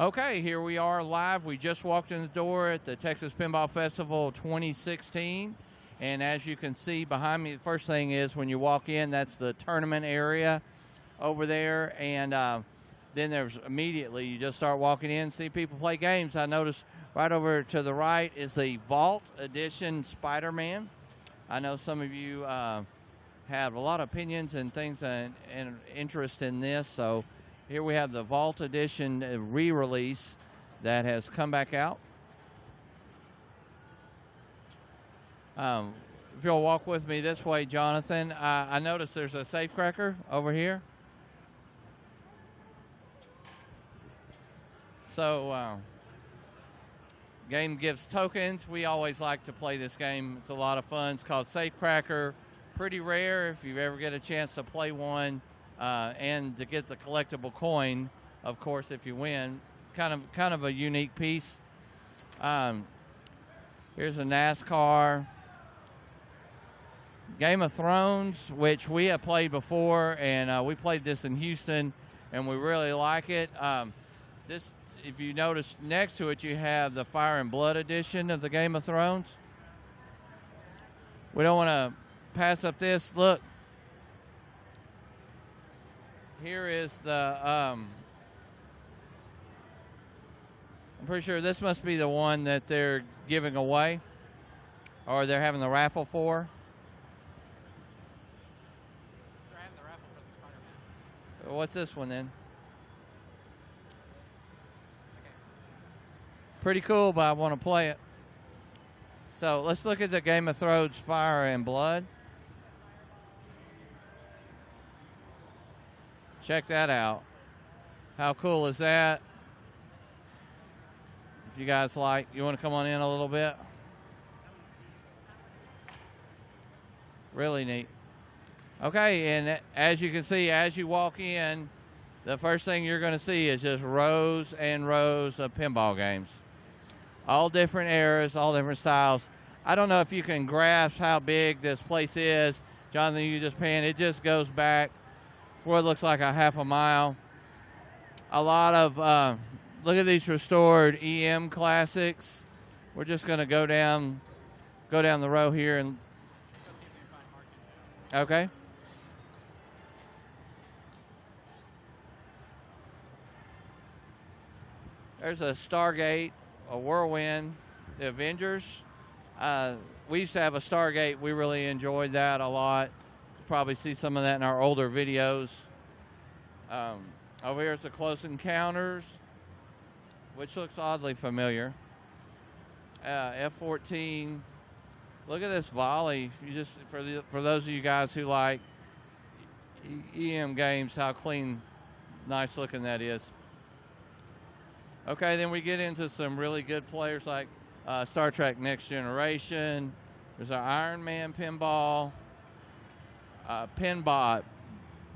Okay, here we are live. We just walked in the door at the Texas Pinball Festival 2016. And as you can see behind me, the first thing is when you walk in, that's the tournament area over there. And then there's immediately, you just start walking in, see people play games. I noticed right over to the right is the Vault Edition Spider-Man. I know some of you have a lot of opinions and things and interest in this. So here we have the Vault Edition re-release that has come back out. If you'll walk with me this way, Jonathan, I noticed there's a safecracker over here. So, game gives tokens. We always like to play this game. It's a lot of fun. It's called Safecracker. Pretty rare if you ever get a chance to play one. And to get the collectible coin, of course, if you win, kind of a unique piece. Here's a NASCAR. Game of Thrones, which we have played before, and we played this in Houston, and we really like it. This, if you notice, next to it you have the Fire and Blood edition of the Game of Thrones. We don't want to pass up this. Look. Here is the, I'm pretty sure this must be the one that they're giving away, or they're having the raffle for. They're having the raffle for the Spider-Man. What's this one then? Okay. Pretty cool, but I want to play it. So let's look at the Game of Thrones Fire and Blood. Check that out. How cool is that? If you guys like, you want to come on in a little bit? Really neat. Okay, and as you can see, as you walk in, the first thing you're going to see is just rows and rows of pinball games. All different eras, all different styles. I don't know if you can grasp how big this place is. Jonathan, you just pan. It just goes back what looks like a half a mile. A lot of, look at these restored EM classics. We're just going to go down the row here and. Okay. There's a Stargate, a Whirlwind, the Avengers. We used to have a Stargate. We really enjoyed that a lot. Probably see some of that in our older videos. Over here is the Close Encounters, which looks oddly familiar. F-14. Look at this volley. You just for those of you guys who like EM games, how clean, nice looking that is. Okay, then we get into some really good players like Star Trek Next Generation. There's our Iron Man pinball. Pinbot,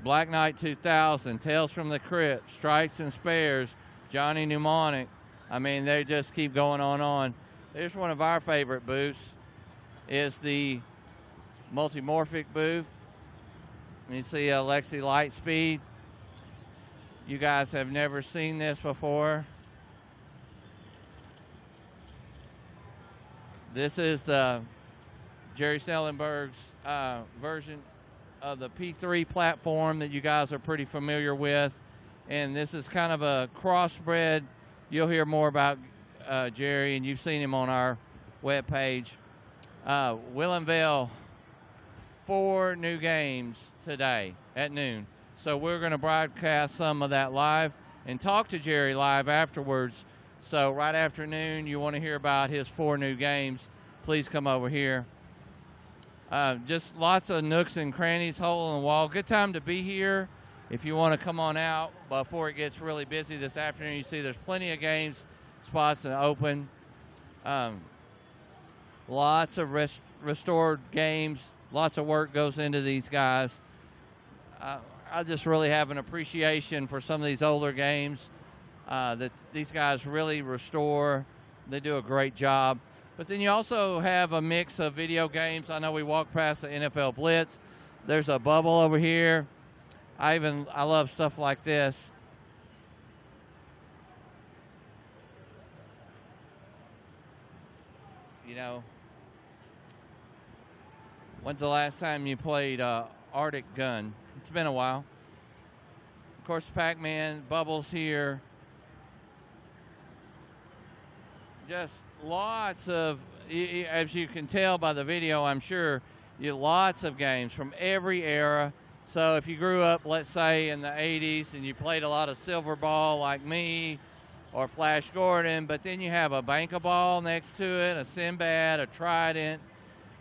Black Knight 2000, Tales from the Crypt, Strikes and Spares, Johnny Mnemonic. I mean, they just keep going on. Here's one of our favorite booths, is the Multimorphic booth. You see Lexi Lightspeed. You guys have never seen this before. This is the Jerry Snellenberg's version of the P3 platform that you guys are pretty familiar with. And this is kind of a crossbred. You'll hear more about Jerry, and you've seen him on our webpage. We'll unveil 4 new games today at noon. So we're going to broadcast some of that live and talk to Jerry live afterwards. So right after noon, you want to hear about his 4 new games, please come over here. Just lots of nooks and crannies, hole in the wall. Good time to be here. If you want to come on out before it gets really busy this afternoon, you see there's plenty of games, spots open. Lots of restored games. Lots of work goes into these guys. I just really have an appreciation for some of these older games that these guys really restore. They do a great job. But then you also have a mix of video games. I know we walked past the NFL Blitz. There's a bubble over here. I love stuff like this. know, when's the last time you played Arctic Gun? It's been a while. Of course, Pac-Man, Bubbles here. Just lots of, as you can tell by the video, I'm sure, lots of games from every era. So if you grew up, let's say, in the 80s and you played a lot of Silver Ball like me or Flash Gordon, but then you have a Bank of Ball next to it, a Sinbad, a Trident,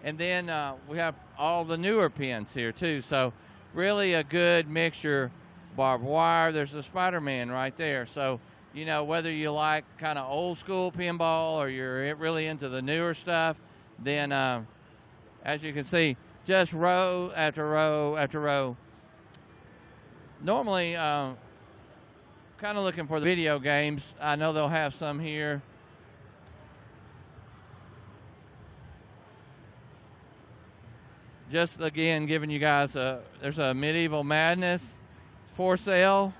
and then we have all the newer pins here too. So really a good mixture. Barbed wire, there's the Spider-Man right there. So, you know, whether you like kind of old school pinball or you're really into the newer stuff, then as you can see, just row after row after row. Normally, kind of looking for the video games. I know they'll have some here. Just again, giving you guys there's a Medieval Madness for sale.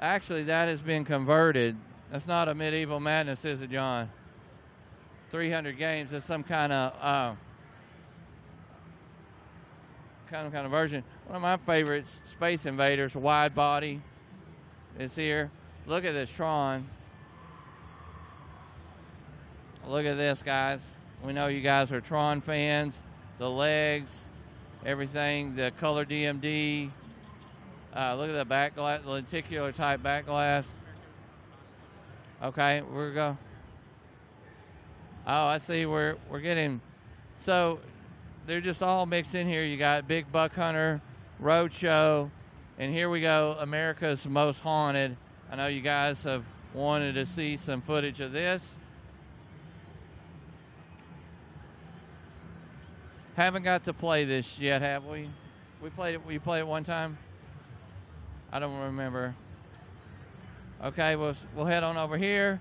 Actually, that has been converted. That's not a Medieval Madness, is it, John? 300 games. It's some kind of version. One of my favorites, Space Invaders, wide body, is here. Look at this Tron. Look at this, guys. We know you guys are Tron fans. The legs, everything, the color DMD. Look at the back glass, the lenticular type back glass. Okay, we're go. Oh, I see. We're getting. So they're just all mixed in here. You got Big Buck Hunter, Roadshow, and here we go. America's Most Haunted. I know you guys have wanted to see some footage of this. Haven't got to play this yet, have we? We played it. We played it one time. I don't remember. Okay, we'll head on over here.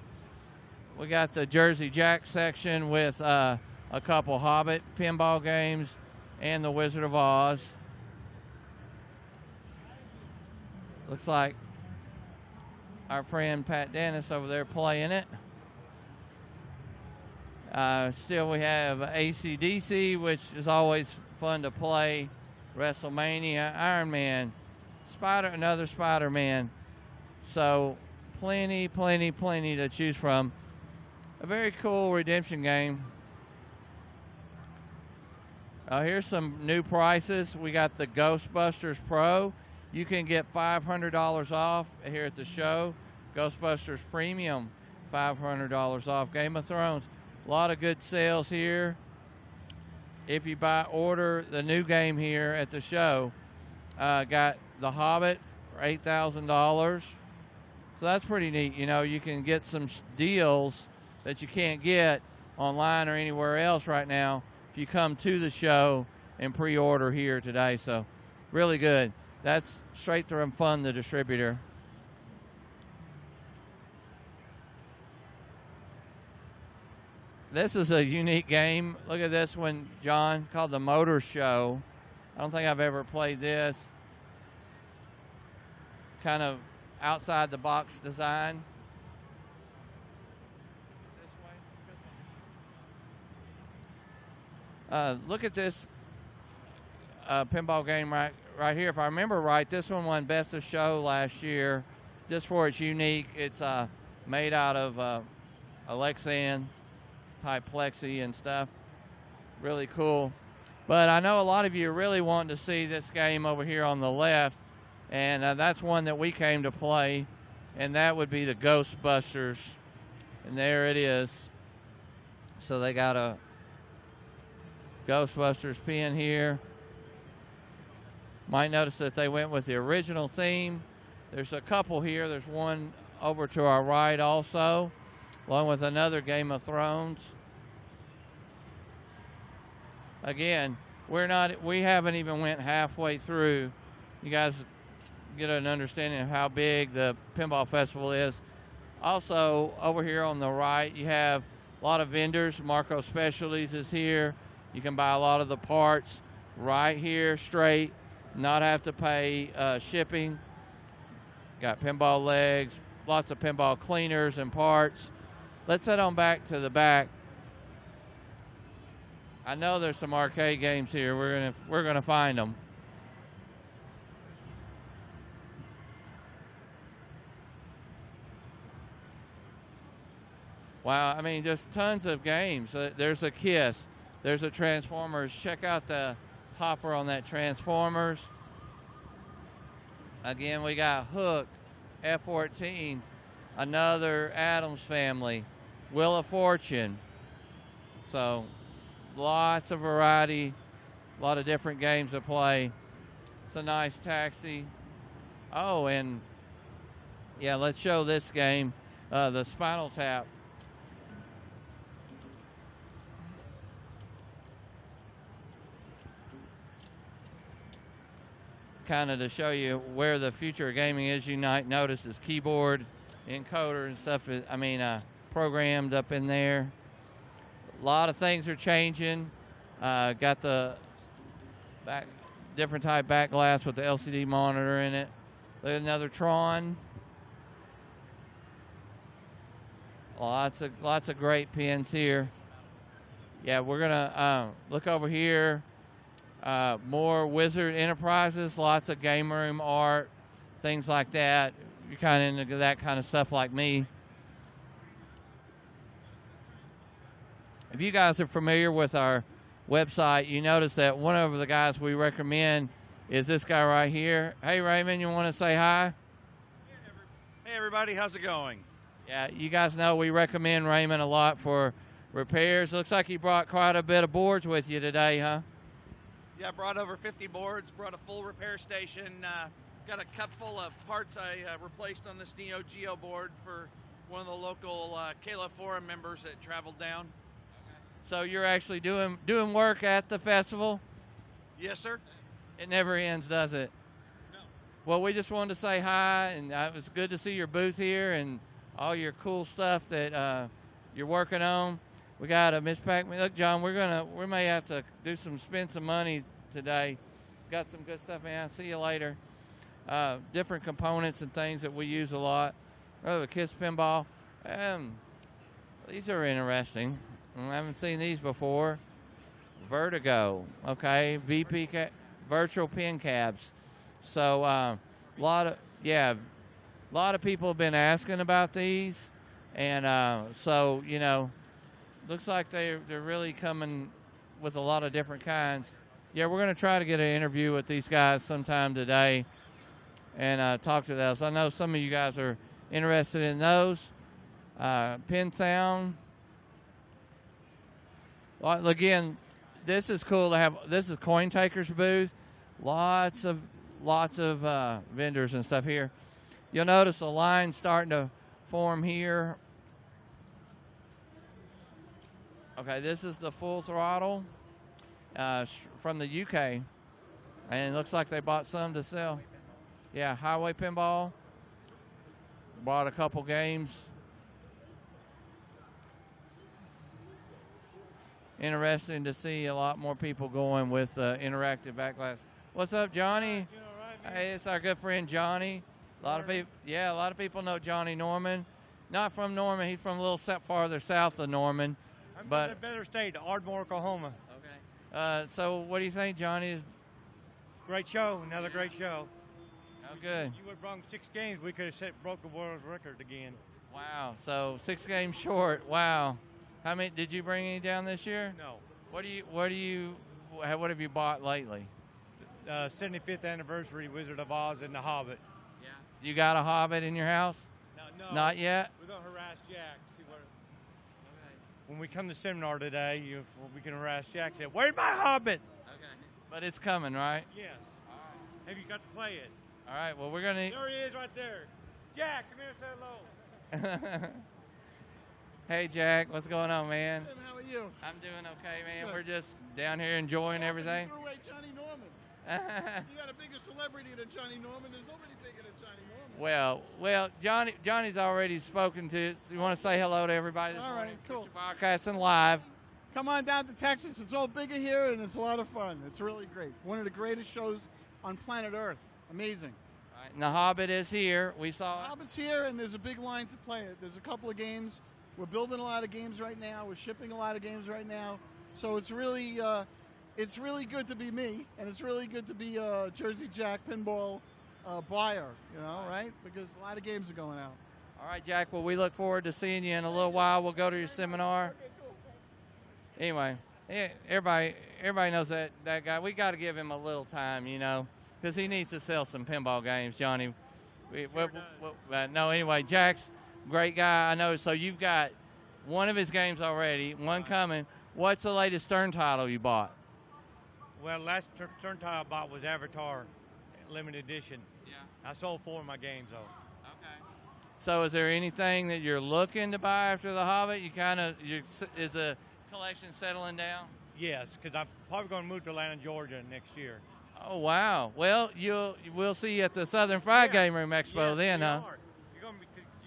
We got the Jersey Jack section with a couple Hobbit pinball games and the Wizard of Oz. Looks like our friend Pat Dennis over there playing it. Still we have AC/DC, which is always fun to play. WrestleMania, Iron Man, another Spider-Man. So plenty to choose from. A very cool redemption game. Here's some new prices. We got the Ghostbusters Pro. You can get $500 off here at the show. Ghostbusters Premium, $500 off. Game of Thrones, a lot of good sales here. If you order the new game here at the show, got The Hobbit for $8,000. So that's pretty neat. You know, you can get some deals that you can't get online or anywhere else right now if you come to the show and pre-order here today. So really good. That's Straight From Fun, the distributor. This is a unique game. Look at this one, John, called the Motor Show. I don't think I've ever played this. Kind of outside the box design. Look at this pinball game right here. If I remember right, this one won Best of Show last year, just for its unique. It's made out of Alexan type plexi and stuff. Really cool. But I know a lot of you really want to see this game over here on the left, and that's one that we came to play, and that would be the Ghostbusters. And there it is. So they got a Ghostbusters pin here. Might notice that they went with the original theme. There's a couple here. There's one over to our right also, along with another Game of Thrones. Again, we haven't even went halfway through. You guys get an understanding of how big the Pinball Festival is. Also, over here on the right, you have a lot of vendors. Marco Specialties is here. You can buy a lot of the parts right here straight, not have to pay shipping. Got pinball legs, lots of pinball cleaners and parts. Let's head on back to the back. I know there's some arcade games here. We're gonna find them. Wow, I mean, just tons of games. There's a Kiss. There's a Transformers. Check out the topper on that Transformers. Again, we got Hook, F-14, another Addams Family, Wheel of Fortune. So lots of variety, a lot of different games to play. It's a nice taxi. Oh, and yeah, let's show this game, the Spinal Tap. Kind of to show you where the future of gaming is. You might notice this keyboard encoder and stuff programmed up in there. A lot of things are changing. Got the different type back glass with the LCD monitor in it. There's another Tron. Lots of great pins here. Yeah, we're gonna look over here. More Wizard Enterprises, lots of game room art, things like that. You're kind of into that kind of stuff like me. If you guys are familiar with our website, you notice that one of the guys we recommend is this guy right here. Hey, Raymond, you want to say hi? Hey, everybody. How's it going? Yeah, you guys know we recommend Raymond a lot for repairs. Looks like you brought quite a bit of boards with you today, huh? Yeah, I brought over 50 boards, brought a full repair station, got a cup full of parts I replaced on this Neo Geo board for one of the local Kayla Forum members that traveled down. So you're actually doing work at the festival? Yes, sir. It never ends, does it? No. Well, we just wanted to say hi, and it was good to see your booth here and all your cool stuff that you're working on. We got a Miss Pac-Man. Look, John, we may have to spend some money today. Got some good stuff, man. I'll see you later. Different components and things that we use a lot. Oh, the Kiss pinball. These are interesting. I haven't seen these before. Vertigo. Okay, virtual pin cabs. So a lot of people have been asking about these, and so looks like they're really coming with a lot of different kinds. Yeah, we're going to try to get an interview with these guys sometime today and talk to those. I know some of you guys are interested in those. Pin sound. Well, again, this is cool to have. This is Coin Taker's booth. Lots of vendors and stuff here. You'll notice a line starting to form here. Okay, this is the Full Throttle from the UK, and it looks like they bought some to sell. Yeah, Highway Pinball. Bought a couple games. Interesting to see a lot more people going with interactive backglass. What's up, Johnny? Hey, it's our good friend Johnny. A lot of people know Johnny Norman. Not from Norman, he's from a little farther south of Norman. I'm from the better state, Ardmore, Oklahoma. Okay. So what do you think, Johnny? Great show, another great show. Oh, good. If you would have brought 6 games, we could have broke the world record again. Wow. So 6 games short. Wow. How many did you bring any down this year? No. What have you bought lately? 75th anniversary Wizard of Oz and The Hobbit. Yeah. You got a Hobbit in your house? No. Not yet? We're going to harass Jack. See where. Okay. When we come to seminar today, we can harass Jack. Say, "Where's my Hobbit?" Okay. But it's coming, right? Yes. All right. Have you got to play it? All right. Well, we're gonna. There he is, right there. Jack, come here, say hello. Hey, Jack. What's going on, man? Tim, how are you? I'm doing okay, man. Good. We're just down here enjoying everything. You threw away Johnny Norman. You got a bigger celebrity than Johnny Norman. There's nobody bigger than Johnny Norman. Well, Johnny's already spoken to. So you want to say hello to everybody this All morning? right, cool. Podcasting live. Come on down to Texas. It's all bigger here, and it's a lot of fun. It's really great. One of the greatest shows on planet Earth. Amazing. All right, and the Hobbit is here. We saw it. Hobbit's here, and there's a big line to play it. There's a couple of games. We're building a lot of games right now. We're shipping a lot of games right now. So it's really good to be me, and it's really good to be a Jersey Jack pinball buyer, right? Because a lot of games are going out. All right, Jack. Well, we look forward to seeing you in a little while. We'll go to your seminar. Anyway, everybody knows that guy. We got to give him a little time, because he needs to sell some pinball games, Johnny. No, anyway, Jack's a great guy. I know. So you've got one of his games already, one coming. What's the latest Stern title you bought? Well, last Stern title I bought was Avatar limited edition. Yeah. I sold 4 of my games though. Okay. So is there anything that you're looking to buy after the Hobbit? Is the collection settling down? Yes, because I'm probably going to move to Atlanta, Georgia next year. Oh, wow. Well, we'll see you at the Southern Fried Game Room Expo then, huh? You're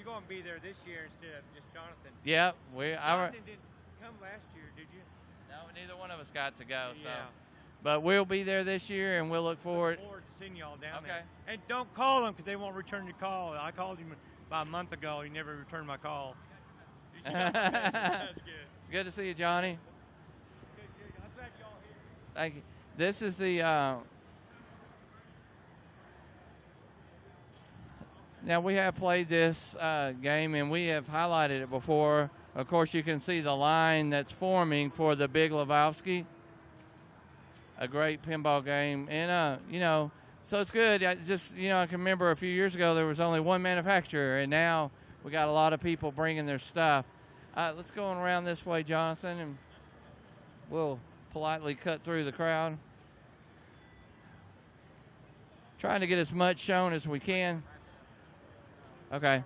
going to be there this year instead of just Jonathan. Yep. Jonathan didn't come last year, did you? No, neither one of us got to go. Yeah. So. But we'll be there this year, and we'll look forward. To seeing y'all down there. Okay. And don't call them because they won't return your call. I called him about a month ago. He never returned my call. That's good. Good to see you, Johnny. Good. I'm glad y'all here. Thank you. This is the now we have played this game and we have highlighted it before. Of course, you can see the line that's forming for the Big Lebowski. A great pinball game, and so it's good. I can remember a few years ago there was only one manufacturer, and now we got a lot of people bringing their stuff. Let's go on around this way, Jonathan, and we'll politely cut through the crowd. Trying to get as much shown as we can. Okay.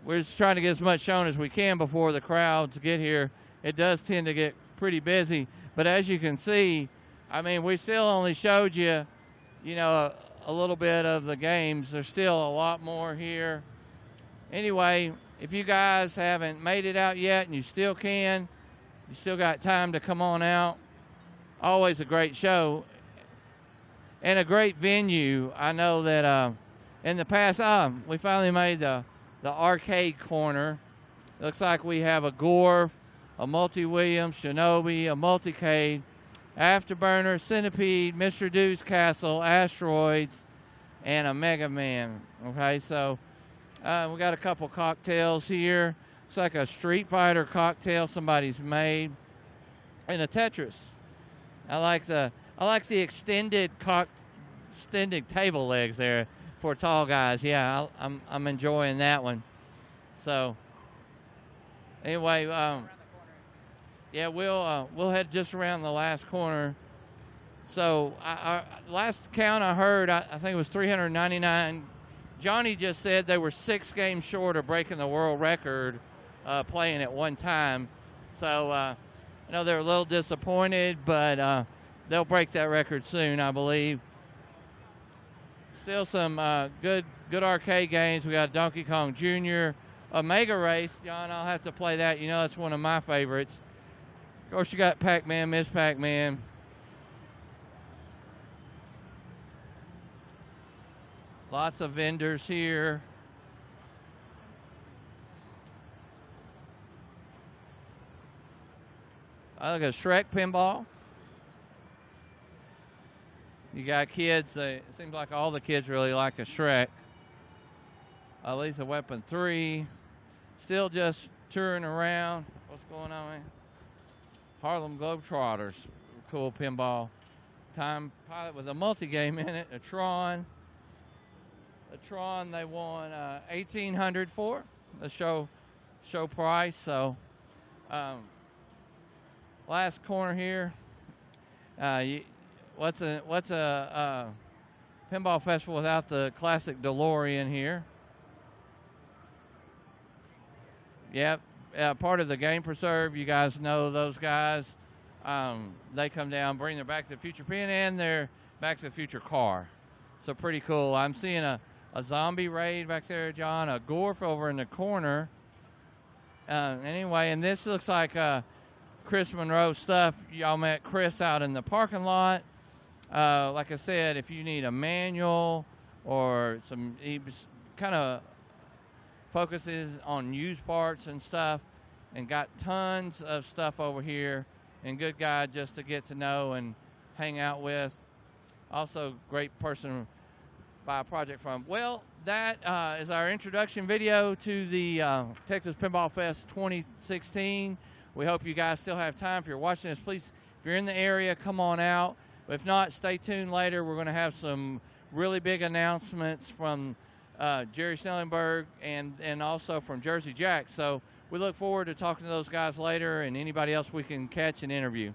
We're just trying to get as much shown as we can before the crowds get here. It does tend to get pretty busy, but as you can see, we still only showed you, a little bit of the games. There's still a lot more here. Anyway, if you guys haven't made it out yet, and you still can, you still got time to come on out. Always a great show and a great venue. I know that in the past, we finally made the arcade corner. Looks like we have a Gorf, a Multi-Williams, Shinobi, a Multicade, Afterburner, Centipede, Mr. Dude's Castle, Asteroids, and a Mega Man. Okay, so we got a couple cocktails here. It's like a Street Fighter cocktail somebody's made, and a Tetris. I like the extended table legs there for tall guys. Yeah, I'm enjoying that one. So anyway, yeah, we'll head just around the last corner. So last count I heard, I think it was 399. Johnny just said they were 6 games short of breaking the world record playing at one time. So I know they're a little disappointed, but they'll break that record soon, I believe. Still some good arcade games. We got Donkey Kong Jr., Omega Race. John, I'll have to play that. That's one of my favorites. Of course, you got Pac-Man, Miss Pac-Man. Lots of vendors here. I look at Shrek pinball. You got kids. It seems like all the kids really like a Shrek. Lethal Weapon 3. Still just touring around. What's going on, man? Harlem Globetrotters. Cool pinball. Time Pilot with a multi-game in it. A Tron. They won $1,800 for the show price. So last corner here. What's a pinball festival without the classic DeLorean here? Yep, part of the Game Preserve. You guys know those guys. They come down, bring their Back to the Future pin and their Back to the Future car. So pretty cool. I'm seeing a zombie raid back there, John, a Gorf over in the corner. Anyway, and this looks like Chris Monroe stuff. Y'all met Chris out in the parking lot. Like I said, if you need a manual or he kind of focuses on used parts and stuff. and got tons of stuff over here, and good guy just to get to know and hang out with. Also, great person by a project from. Well, that is our introduction video to the Texas Pinball Fest 2016. We hope you guys still have time. If you're watching this, please, if you're in the area, come on out. If not, stay tuned later. We're going to have some really big announcements from Jerry Snellenberg and also from Jersey Jack. So we look forward to talking to those guys later and anybody else we can catch and interview.